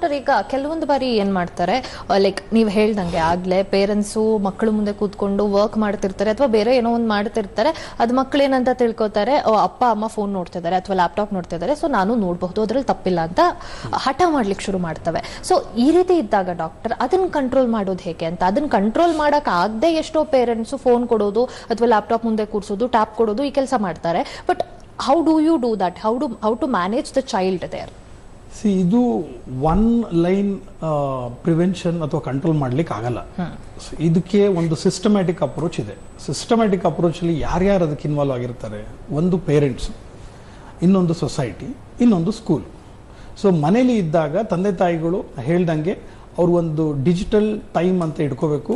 Doctor, ಈಗ ಕೆಲವೊಂದು ಬಾರಿ ಏನ್ ಮಾಡ್ತಾರೆ, ಲೈಕ್ ನೀವ್ ಹೇಳ್ದಂಗೆ ಆಗ್ಲೇ ಪೇರೆಂಟ್ಸು ಮಕ್ಕಳು ಮುಂದೆ ಕೂತ್ಕೊಂಡು ವರ್ಕ್ ಮಾಡ್ತಿರ್ತಾರೆ ಅಥವಾ ಬೇರೆ ಏನೋ ಒಂದು ಮಾಡ್ತಿರ್ತಾರೆ, ಅದ್ ಮಕ್ಳು ಏನಂತ ತಿಳ್ಕೊತಾರೆ, ಅಪ್ಪ ಅಮ್ಮ ಫೋನ್ ನೋಡ್ತಿದ್ದಾರೆ ಅಥವಾ ಲ್ಯಾಪ್ಟಾಪ್ ನೋಡ್ತಿದ್ದಾರೆ, ಸೊ ನಾನು ನೋಡಬಹುದು, ಅದ್ರಲ್ಲಿ ತಪ್ಪಿಲ್ಲ ಅಂತ ಹಠ ಮಾಡ್ಲಿಕ್ಕೆ ಶುರು ಮಾಡ್ತವೆ. ಸೊ ಈ ರೀತಿ ಇದ್ದಾಗ ಡಾಕ್ಟರ್ ಅದನ್ನ ಕಂಟ್ರೋಲ್ ಮಾಡೋದು ಹೇಗೆ ಅಂತ, ಅದನ್ನ ಕಂಟ್ರೋಲ್ ಮಾಡಕ್ ಆಗದೆ ಎಷ್ಟೋ ಪೇರೆಂಟ್ಸ್ ಫೋನ್ ಕೊಡೋದು ಅಥವಾ ಲ್ಯಾಪ್ಟಾಪ್ ಮುಂದೆ ಕೂರ್ಸೋದು, ಟ್ಯಾಪ್ ಕೊಡೋದು, ಈ ಕೆಲಸ ಮಾಡ್ತಾರೆ. But how do you do that? How to manage the child there? ಇದು ಒನ್ ಲೈನ್ ಪ್ರಿವೆನ್ಷನ್ ಅಥವಾ ಕಂಟ್ರೋಲ್ ಮಾಡ್ಲಿಕ್ಕೆ ಆಗಲ್ಲ. ಇದಕ್ಕೆ ಒಂದು ಸಿಸ್ಟಮ್ಯಾಟಿಕ್ ಅಪ್ರೋಚ್ ಇದೆ. ಸಿಸ್ಟಮ್ಯಾಟಿಕ್ ಅಪ್ರೋಚ್ ಅಲ್ಲಿ ಯಾರ್ಯಾರು ಅದಕ್ಕೆ ಇನ್ವಾಲ್ವ್ ಆಗಿರ್ತಾರೆ, ಒಂದು ಪೇರೆಂಟ್ಸ್, ಇನ್ನೊಂದು ಸೊಸೈಟಿ, ಇನ್ನೊಂದು ಸ್ಕೂಲ್. ಸೊ ಮನೇಲಿ ಇದ್ದಾಗ ತಂದೆ ತಾಯಿಗಳು ಹೇಳ್ದಂಗೆ ಅವ್ರು ಒಂದು ಡಿಜಿಟಲ್ ಟೈಮ್ ಅಂತ ಇಟ್ಕೋಬೇಕು,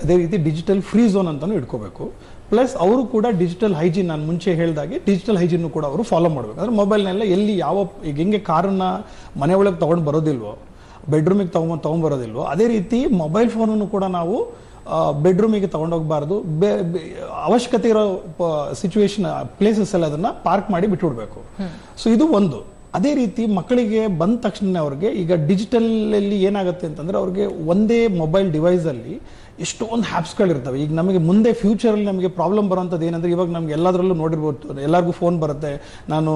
ಅದೇ ರೀತಿ ಡಿಜಿಟಲ್ ಫ್ರೀ ಝೋನ್ ಅಂತಾನು ಇಟ್ಕೋಬೇಕು. ಪ್ಲಸ್ ಅವರು ಕೂಡ ಡಿಜಿಟಲ್ ಹೈಜೀನ್, ನಾನು ಮುಂಚೆ ಹೇಳ್ದಾಗೆ ಡಿಜಿಟಲ್ ಹೈಜೀನ್ ಕೂಡ ಅವರು ಫಾಲೋ ಮಾಡಬೇಕು. ಅಂದ್ರೆ ಮೊಬೈಲ್ನೆಲ್ಲ ಎಲ್ಲಿ ಯಾವ, ಈಗ ಹೆಂಗೆ ಕಾರನ್ನ ಮನೆ ಒಳಗೆ ತೊಗೊಂಡು ಬರೋದಿಲ್ವೋ, ಬೆಡ್ರೂಮಿಗೆ ತೊಗೊಂಡ್ಬರೋದಿಲ್ವೋ, ಅದೇ ರೀತಿ ಮೊಬೈಲ್ ಫೋನನ್ನು ಕೂಡ ನಾವು ಬೆಡ್ರೂಮಿಗೆ ತಗೊಂಡೋಗ್ಬಾರ್ದು. ಅವಶ್ಯಕತೆ ಇರೋ ಸಿಚುವೇಶನ್ ಪ್ಲೇಸಸ್ ಎಲ್ಲ ಅದನ್ನ ಪಾರ್ಕ್ ಮಾಡಿ ಬಿಟ್ಬಿಡ್ಬೇಕು. ಸೊ ಇದು ಒಂದು. ಅದೇ ರೀತಿ ಮಕ್ಕಳಿಗೆ ಬಂದ ತಕ್ಷಣ ಅವ್ರಿಗೆ ಈಗ ಡಿಜಿಟಲ್ ಅಲ್ಲಿ ಏನಾಗುತ್ತೆ ಅಂತಂದ್ರೆ ಅವ್ರಿಗೆ ಒಂದೇ ಮೊಬೈಲ್ ಡಿವೈಸ್ ಅಲ್ಲಿ ಎಷ್ಟೊಂದು ಆ್ಯಪ್ಸ್ಗಳಿರ್ತವೆ. ಈಗ ನಮಗೆ ಮುಂದೆ ಫ್ಯೂಚರಲ್ಲಿ ನಮಗೆ ಪ್ರಾಬ್ಲಮ್ ಬರೋಂಥದ್ದು ಏನಂದ್ರೆ, ಇವಾಗ ನಮ್ಗೆ ಎಲ್ಲದರಲ್ಲೂ ನೋಡಿರ್ಬೋದು, ಎಲ್ಲರಿಗೂ ಫೋನ್ ಬರುತ್ತೆ, ನಾನು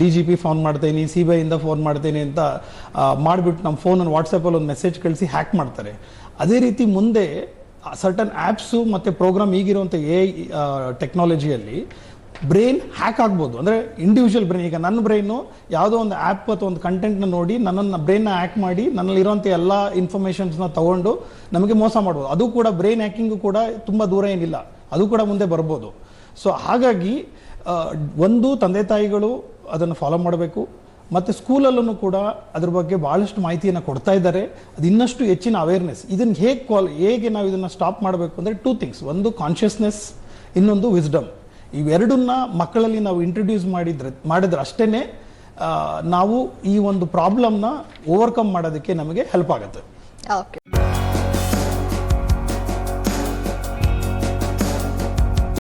DGP ಫೋನ್ ಮಾಡ್ತೇನೆ, CBI ಇಂದ ಫೋನ್ ಮಾಡ್ತೇನೆ ಅಂತ ಮಾಡಿಬಿಟ್ಟು ನಮ್ಮ ಫೋನನ್ನು ವಾಟ್ಸಪ್ಪಲ್ಲಿ ಒಂದು ಮೆಸೇಜ್ ಕಳಿಸಿ ಹ್ಯಾಕ್ ಮಾಡ್ತಾರೆ. ಅದೇ ರೀತಿ ಮುಂದೆ ಸರ್ಟನ್ ಆ್ಯಪ್ಸು ಮತ್ತು ಪ್ರೋಗ್ರಾಮ್ ಈಗಿರುವಂಥ AI ಟೆಕ್ನಾಲಜಿಯಲ್ಲಿ ಬ್ರೈನ್ ಹ್ಯಾಕ್ ಆಗ್ಬೋದು. ಅಂದರೆ ಇಂಡಿವಿಜುವಲ್ ಬ್ರೈನ್, ಈಗ ನನ್ನ ಬ್ರೈನು ಯಾವುದೋ ಒಂದು ಆ್ಯಪ್ ಅಥವಾ ಒಂದು ಕಂಟೆಂಟ್ನ ನೋಡಿ ನನ್ನ ಬ್ರೈನ್ನ ಹ್ಯಾಕ್ ಮಾಡಿ ನನ್ನಲ್ಲಿರುವಂಥ ಎಲ್ಲ ಇನ್ಫಾರ್ಮೇಷನ್ಸ್ನ ತಗೊಂಡು ನಮಗೆ ಮೋಸ ಮಾಡ್ಬೋದು. ಅದು ಕೂಡ ಬ್ರೈನ್ ಹ್ಯಾಕಿಂಗು ಕೂಡ ತುಂಬ ದೂರ ಏನಿಲ್ಲ, ಅದು ಕೂಡ ಮುಂದೆ ಬರ್ಬೋದು. ಸೊ ಹಾಗಾಗಿ ಒಂದು ತಂದೆ ತಾಯಿಗಳು ಅದನ್ನು ಫಾಲೋ ಮಾಡಬೇಕು, ಮತ್ತು ಸ್ಕೂಲಲ್ಲೂ ಕೂಡ ಅದ್ರ ಬಗ್ಗೆ ಭಾಳಷ್ಟು ಮಾಹಿತಿಯನ್ನು ಕೊಡ್ತಾ ಇದ್ದಾರೆ. ಅದು ಇನ್ನಷ್ಟು ಹೆಚ್ಚಿನ ಅವೇರ್ನೆಸ್. ಇದನ್ನು ಹೇಗೆ ನಾವು ಇದನ್ನು ಸ್ಟಾಪ್ ಮಾಡಬೇಕು ಅಂದರೆ 2 ಥಿಂಗ್ಸ್. ಒಂದು ಕಾನ್ಷಿಯಸ್ನೆಸ್, ಇನ್ನೊಂದು ವಿಸ್ಡಮ್. ಇವೆರಡನ್ನ ಮಕ್ಕಳಲ್ಲಿ ನಾವು ಇಂಟ್ರೊಡ್ಯೂಸ್ ಮಾಡಿದ್ರೆ ಅಷ್ಟೇನೆ ನಾವು ಈ ಒಂದು ಪ್ರಾಬ್ಲಮ್ನ ಓವರ್ಕಮ್ ಮಾಡೋದಕ್ಕೆ ನಮಗೆ ಹೆಲ್ಪ್ ಆಗುತ್ತೆ. ಓಕೆ.